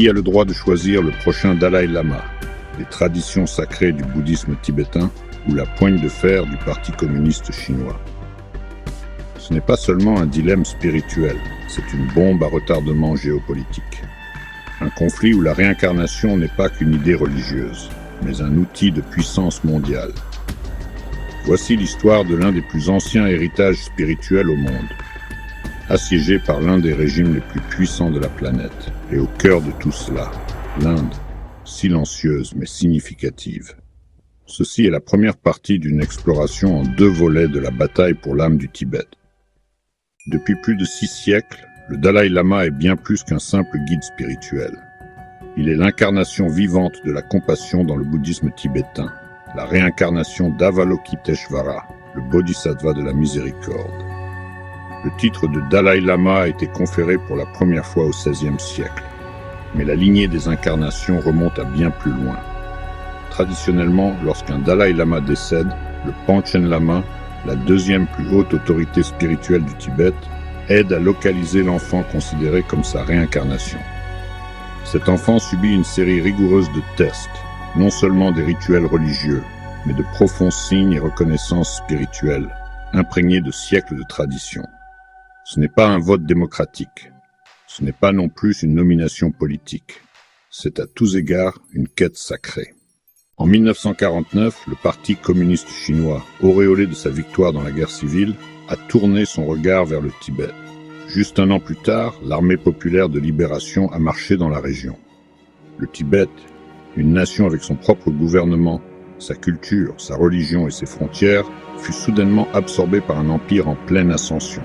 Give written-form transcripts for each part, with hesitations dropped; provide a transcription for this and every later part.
Qui a le droit de choisir le prochain Dalai Lama? Les traditions sacrées du bouddhisme tibétain ou la poigne de fer du Parti communiste chinois? Ce n'est pas seulement un dilemme spirituel, c'est une bombe à retardement géopolitique. Un conflit où la réincarnation n'est pas qu'une idée religieuse, mais un outil de puissance mondiale. Voici l'histoire de l'un des plus anciens héritages spirituels au monde. Assiégé par l'un des régimes les plus puissants de la planète, et au cœur de tout cela, l'Inde, silencieuse mais significative. Ceci est la première partie d'une exploration en 2 volets de la bataille pour l'âme du Tibet. Depuis plus de 6 siècles, le Dalai Lama est bien plus qu'un simple guide spirituel. Il est l'incarnation vivante de la compassion dans le bouddhisme tibétain, la réincarnation d'Avalokiteshvara, le bodhisattva de la miséricorde. Le titre de Dalai Lama a été conféré pour la première fois au XVIe siècle, mais la lignée des incarnations remonte à bien plus loin. Traditionnellement, lorsqu'un Dalai Lama décède, le Panchen Lama, la 2e plus haute autorité spirituelle du Tibet, aide à localiser l'enfant considéré comme sa réincarnation. Cet enfant subit une série rigoureuse de tests, non seulement des rituels religieux, mais de profonds signes et reconnaissances spirituelles, imprégnés de siècles de tradition. Ce n'est pas un vote démocratique. Ce n'est pas non plus une nomination politique. C'est à tous égards une quête sacrée. En 1949, le Parti communiste chinois, auréolé de sa victoire dans la guerre civile, a tourné son regard vers le Tibet. Juste un an plus tard, l'armée populaire de libération a marché dans la région. Le Tibet, une nation avec son propre gouvernement, sa culture, sa religion et ses frontières, fut soudainement absorbé par un empire en pleine ascension.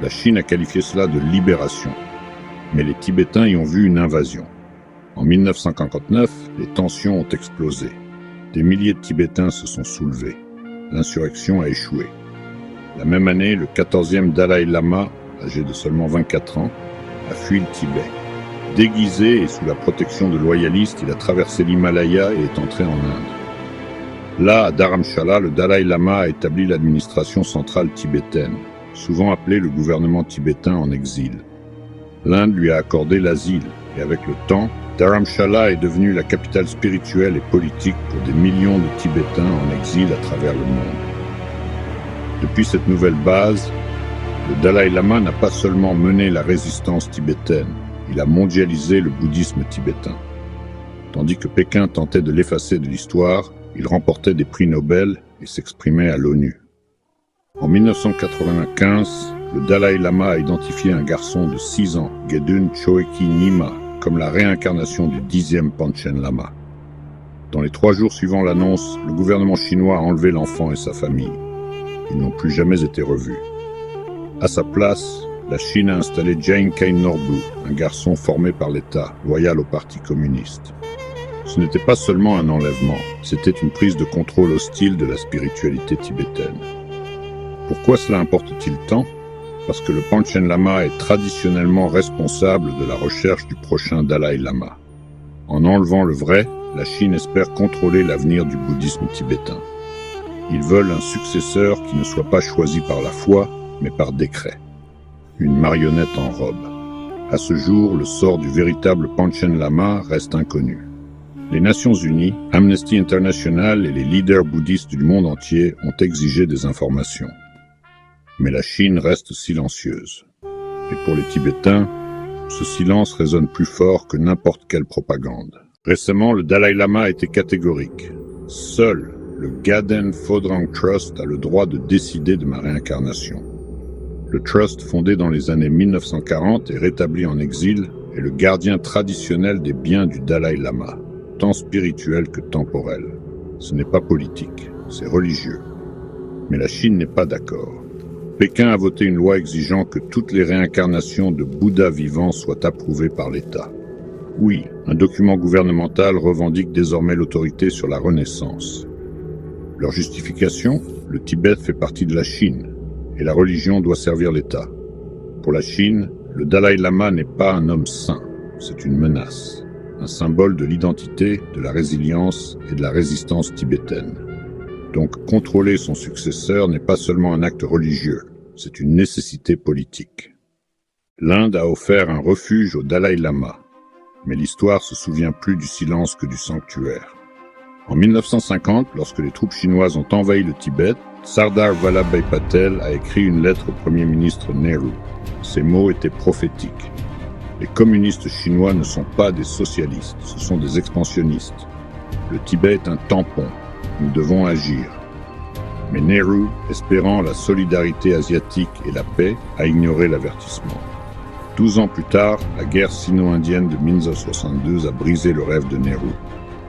La Chine a qualifié cela de libération, mais les Tibétains y ont vu une invasion. En 1959, les tensions ont explosé. Des milliers de Tibétains se sont soulevés. L'insurrection a échoué. La même année, le 14e Dalai Lama, âgé de seulement 24 ans, a fui le Tibet. Déguisé et sous la protection de loyalistes, il a traversé l'Himalaya et est entré en Inde. Là, à Dharamshala, le Dalai Lama a établi l'administration centrale tibétaine, souvent appelée le gouvernement tibétain en exil. L'Inde lui a accordé l'asile, et avec le temps, Dharamshala est devenue la capitale spirituelle et politique pour des millions de Tibétains en exil à travers le monde. Depuis cette nouvelle base, le Dalai Lama n'a pas seulement mené la résistance tibétaine, il a mondialisé le bouddhisme tibétain. Tandis que Pékin tentait de l'effacer de l'histoire, il remportait des prix Nobel et s'exprimait à l'ONU. En 1995, le Dalai Lama a identifié un garçon de 6 ans, Gedun Choeki Nyima, comme la réincarnation du 10e Panchen Lama. Dans les 3 jours suivant l'annonce, le gouvernement chinois a enlevé l'enfant et sa famille. Ils n'ont plus jamais été revus. À sa place, la Chine a installé Jain Kain Norbu, un garçon formé par l'État, loyal au Parti communiste. Ce n'était pas seulement un enlèvement, c'était une prise de contrôle hostile de la spiritualité tibétaine. Pourquoi cela importe-t-il tant? Parce que le Panchen Lama est traditionnellement responsable de la recherche du prochain Dalai Lama. En enlevant le vrai, la Chine espère contrôler l'avenir du bouddhisme tibétain. Ils veulent un successeur qui ne soit pas choisi par la foi, mais par décret. Une marionnette en robe. À ce jour, le sort du véritable Panchen Lama reste inconnu. Les Nations Unies, Amnesty International et les leaders bouddhistes du monde entier ont exigé des informations. Mais la Chine reste silencieuse. Et pour les Tibétains, ce silence résonne plus fort que n'importe quelle propagande. Récemment, le Dalai Lama a été catégorique. Seul le Gaden Phodrang Trust a le droit de décider de ma réincarnation. Le Trust, fondé dans les années 1940 et rétabli en exil, est le gardien traditionnel des biens du Dalai Lama, tant spirituel que temporel. Ce n'est pas politique, c'est religieux. Mais la Chine n'est pas d'accord. Pékin a voté une loi exigeant que toutes les réincarnations de Bouddha vivants soient approuvées par l'État. Oui, un document gouvernemental revendique désormais l'autorité sur la Renaissance. Leur justification? Le Tibet fait partie de la Chine, et la religion doit servir l'État. Pour la Chine, le Dalai Lama n'est pas un homme saint, c'est une menace, un symbole de l'identité, de la résilience et de la résistance tibétaine. Donc contrôler son successeur n'est pas seulement un acte religieux, c'est une nécessité politique. L'Inde a offert un refuge au Dalai Lama. Mais l'histoire se souvient plus du silence que du sanctuaire. En 1950, lorsque les troupes chinoises ont envahi le Tibet, Sardar Vallabhbhai Patel a écrit une lettre au Premier ministre Nehru. Ces mots étaient prophétiques. Les communistes chinois ne sont pas des socialistes, ce sont des expansionnistes. Le Tibet est un tampon. Nous devons agir. Mais Nehru, espérant la solidarité asiatique et la paix, a ignoré l'avertissement. 12 ans plus tard, la guerre sino-indienne de 1962 a brisé le rêve de Nehru.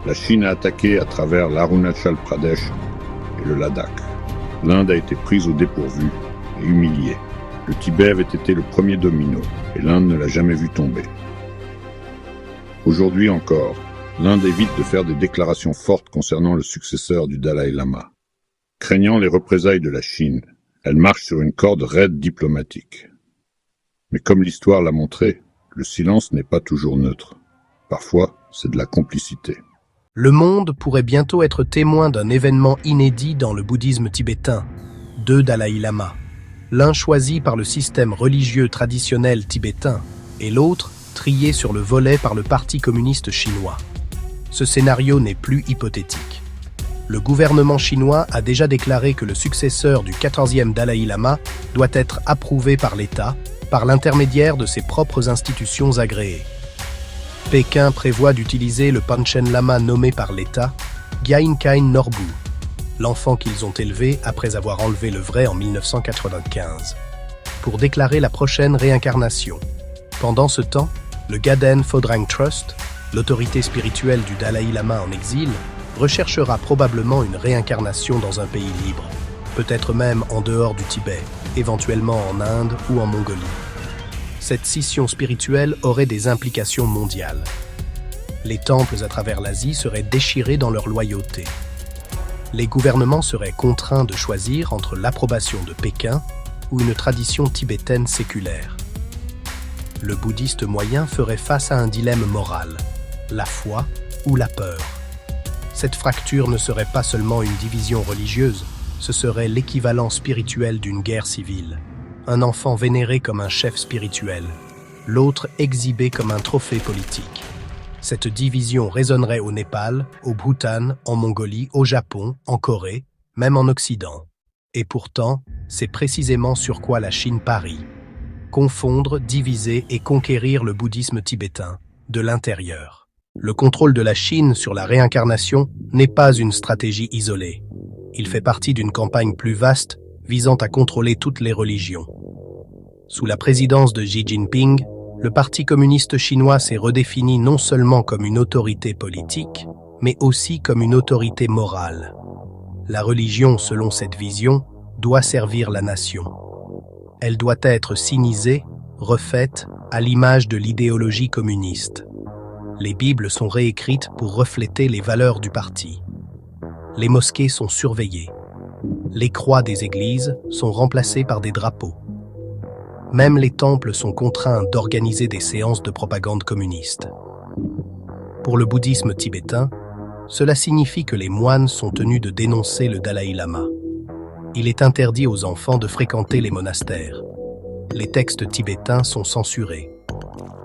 La Chine a attaqué à travers l'Arunachal Pradesh et le Ladakh. L'Inde a été prise au dépourvu et humiliée. Le Tibet avait été le premier domino, et l'Inde ne l'a jamais vu tomber. Aujourd'hui encore, l'Inde évite de faire des déclarations fortes concernant le successeur du Dalai Lama. Craignant les représailles de la Chine, elle marche sur une corde raide diplomatique. Mais comme l'histoire l'a montré, le silence n'est pas toujours neutre. Parfois, c'est de la complicité. Le monde pourrait bientôt être témoin d'un événement inédit dans le bouddhisme tibétain, 2 Dalai Lama. L'un choisi par le système religieux traditionnel tibétain et l'autre trié sur le volet par le Parti communiste chinois. Ce scénario n'est plus hypothétique. Le gouvernement chinois a déjà déclaré que le successeur du 14e Dalai Lama doit être approuvé par l'État par l'intermédiaire de ses propres institutions agréées. Pékin prévoit d'utiliser le Panchen Lama nommé par l'État, Gyalkyn Norbu, l'enfant qu'ils ont élevé après avoir enlevé le vrai en 1995, pour déclarer la prochaine réincarnation. Pendant ce temps, le Gaden Phodrang Trust, l'autorité spirituelle du Dalai Lama en exil, recherchera probablement une réincarnation dans un pays libre, peut-être même en dehors du Tibet, éventuellement en Inde ou en Mongolie. Cette scission spirituelle aurait des implications mondiales. Les temples à travers l'Asie seraient déchirés dans leur loyauté. Les gouvernements seraient contraints de choisir entre l'approbation de Pékin ou une tradition tibétaine séculaire. Le bouddhiste moyen ferait face à un dilemme moral, la foi ou la peur. Cette fracture ne serait pas seulement une division religieuse, ce serait l'équivalent spirituel d'une guerre civile. Un enfant vénéré comme un chef spirituel, l'autre exhibé comme un trophée politique. Cette division résonnerait au Népal, au Bhoutan, en Mongolie, au Japon, en Corée, même en Occident. Et pourtant, c'est précisément sur quoi la Chine parie. Confondre, diviser et conquérir le bouddhisme tibétain, de l'intérieur. Le contrôle de la Chine sur la réincarnation n'est pas une stratégie isolée. Il fait partie d'une campagne plus vaste visant à contrôler toutes les religions. Sous la présidence de Xi Jinping, le Parti communiste chinois s'est redéfini non seulement comme une autorité politique, mais aussi comme une autorité morale. La religion, selon cette vision, doit servir la nation. Elle doit être sinisée, refaite, à l'image de l'idéologie communiste. Les Bibles sont réécrites pour refléter les valeurs du parti. Les mosquées sont surveillées. Les croix des églises sont remplacées par des drapeaux. Même les temples sont contraints d'organiser des séances de propagande communiste. Pour le bouddhisme tibétain, cela signifie que les moines sont tenus de dénoncer le Dalai Lama. Il est interdit aux enfants de fréquenter les monastères. Les textes tibétains sont censurés.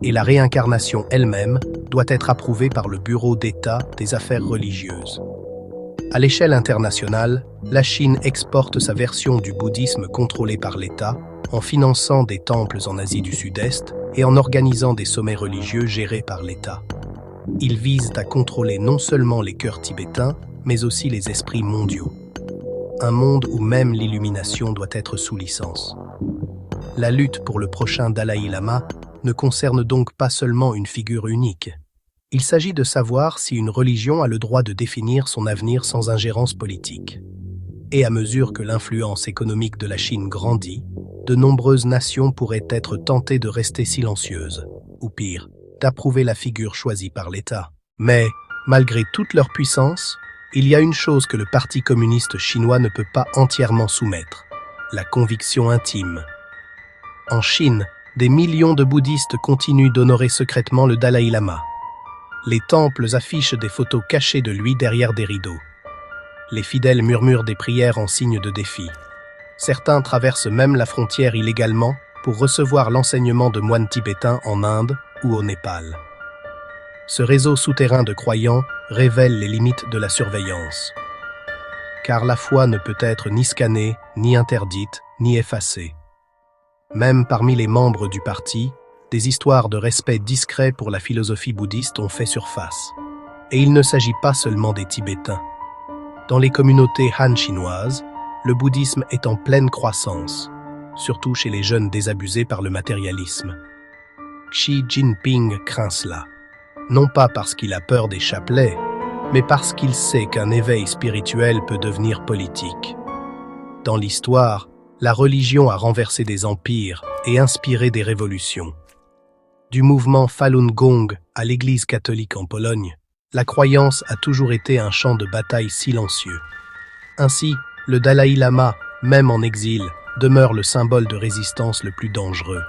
Et la réincarnation elle-même doit être approuvée par le Bureau d'État des affaires religieuses. À l'échelle internationale, la Chine exporte sa version du bouddhisme contrôlé par l'État en finançant des temples en Asie du Sud-Est et en organisant des sommets religieux gérés par l'État. Ils visent à contrôler non seulement les cœurs tibétains, mais aussi les esprits mondiaux. Un monde où même l'illumination doit être sous licence. La lutte pour le prochain Dalai Lama ne concerne donc pas seulement une figure unique. Il s'agit de savoir si une religion a le droit de définir son avenir sans ingérence politique. Et à mesure que l'influence économique de la Chine grandit, de nombreuses nations pourraient être tentées de rester silencieuses, ou pire, d'approuver la figure choisie par l'État. Mais, malgré toute leur puissance, il y a une chose que le Parti communiste chinois ne peut pas entièrement soumettre, la conviction intime. En Chine, des millions de bouddhistes continuent d'honorer secrètement le Dalai Lama. Les temples affichent des photos cachées de lui derrière des rideaux. Les fidèles murmurent des prières en signe de défi. Certains traversent même la frontière illégalement pour recevoir l'enseignement de moines tibétains en Inde ou au Népal. Ce réseau souterrain de croyants révèle les limites de la surveillance. Car la foi ne peut être ni scannée, ni interdite, ni effacée. Même parmi les membres du parti, des histoires de respect discret pour la philosophie bouddhiste ont fait surface. Et il ne s'agit pas seulement des Tibétains. Dans les communautés Han chinoises, le bouddhisme est en pleine croissance, surtout chez les jeunes désabusés par le matérialisme. Xi Jinping craint cela, non pas parce qu'il a peur des chapelets, mais parce qu'il sait qu'un éveil spirituel peut devenir politique. Dans l'histoire, la religion a renversé des empires et inspiré des révolutions. Du mouvement Falun Gong à l'Église catholique en Pologne, la croyance a toujours été un champ de bataille silencieux. Ainsi, le Dalai Lama, même en exil, demeure le symbole de résistance le plus dangereux.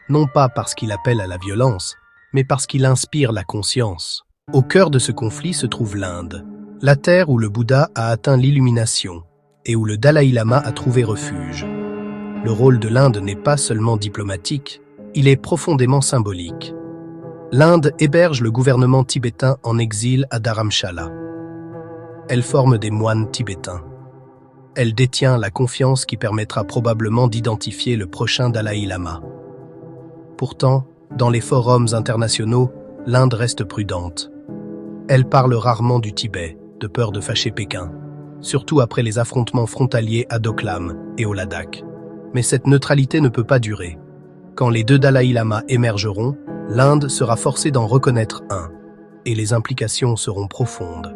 Non pas parce qu'il appelle à la violence, mais parce qu'il inspire la conscience. Au cœur de ce conflit se trouve l'Inde, la terre où le Bouddha a atteint l'illumination et où le Dalai Lama a trouvé refuge. Le rôle de l'Inde n'est pas seulement diplomatique, il est profondément symbolique. L'Inde héberge le gouvernement tibétain en exil à Dharamshala. Elle forme des moines tibétains. Elle détient la confiance qui permettra probablement d'identifier le prochain Dalai Lama. Pourtant, dans les forums internationaux, l'Inde reste prudente. Elle parle rarement du Tibet, de peur de fâcher Pékin, surtout après les affrontements frontaliers à Doklam et au Ladakh. Mais cette neutralité ne peut pas durer. Quand les deux Dalai Lama émergeront, l'Inde sera forcée d'en reconnaître un, et les implications seront profondes.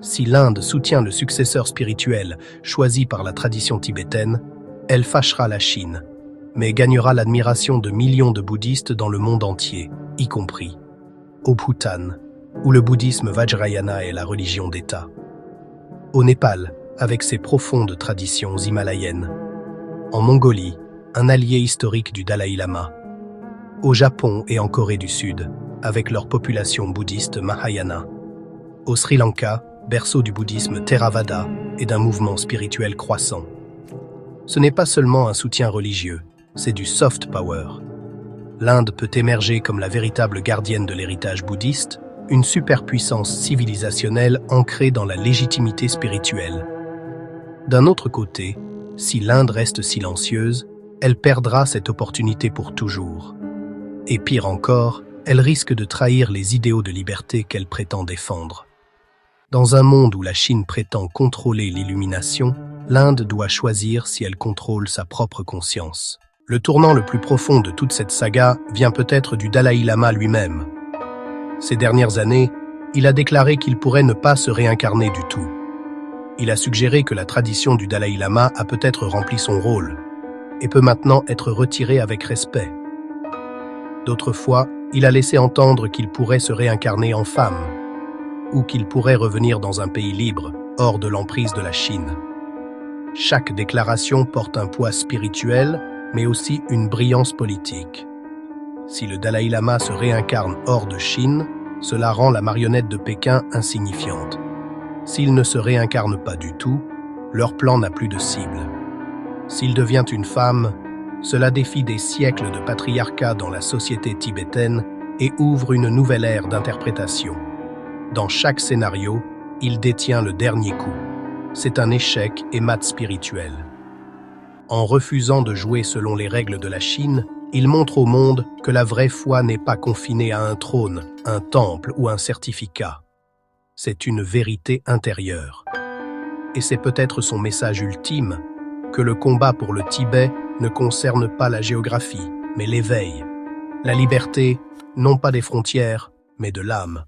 Si l'Inde soutient le successeur spirituel choisi par la tradition tibétaine, elle fâchera la Chine, mais gagnera l'admiration de millions de bouddhistes dans le monde entier, y compris au Bhoutan, où le bouddhisme Vajrayana est la religion d'État. Au Népal, avec ses profondes traditions himalayennes. En Mongolie, un allié historique du Dalai Lama. Au Japon et en Corée du Sud, avec leur population bouddhiste Mahayana. Au Sri Lanka, berceau du bouddhisme Theravada et d'un mouvement spirituel croissant. Ce n'est pas seulement un soutien religieux, c'est du soft power. L'Inde peut émerger comme la véritable gardienne de l'héritage bouddhiste, une superpuissance civilisationnelle ancrée dans la légitimité spirituelle. D'un autre côté, si l'Inde reste silencieuse, elle perdra cette opportunité pour toujours. Et pire encore, elle risque de trahir les idéaux de liberté qu'elle prétend défendre. Dans un monde où la Chine prétend contrôler l'illumination, l'Inde doit choisir si elle contrôle sa propre conscience. Le tournant le plus profond de toute cette saga vient peut-être du Dalai Lama lui-même. Ces dernières années, il a déclaré qu'il pourrait ne pas se réincarner du tout. Il a suggéré que la tradition du Dalai Lama a peut-être rempli son rôle et peut maintenant être retirée avec respect. D'autres fois, il a laissé entendre qu'il pourrait se réincarner en femme ou qu'il pourrait revenir dans un pays libre, hors de l'emprise de la Chine. Chaque déclaration porte un poids spirituel, mais aussi une brillance politique. Si le Dalai Lama se réincarne hors de Chine, cela rend la marionnette de Pékin insignifiante. S'il ne se réincarne pas du tout, leur plan n'a plus de cible. S'il devient une femme, cela défie des siècles de patriarcat dans la société tibétaine et ouvre une nouvelle ère d'interprétation. Dans chaque scénario, il détient le dernier coup. C'est un échec et mat spirituel. En refusant de jouer selon les règles de la Chine, il montre au monde que la vraie foi n'est pas confinée à un trône, un temple ou un certificat. C'est une vérité intérieure. Et c'est peut-être son message ultime, que le combat pour le Tibet ne concerne pas la géographie, mais l'éveil. La liberté, non pas des frontières, mais de l'âme.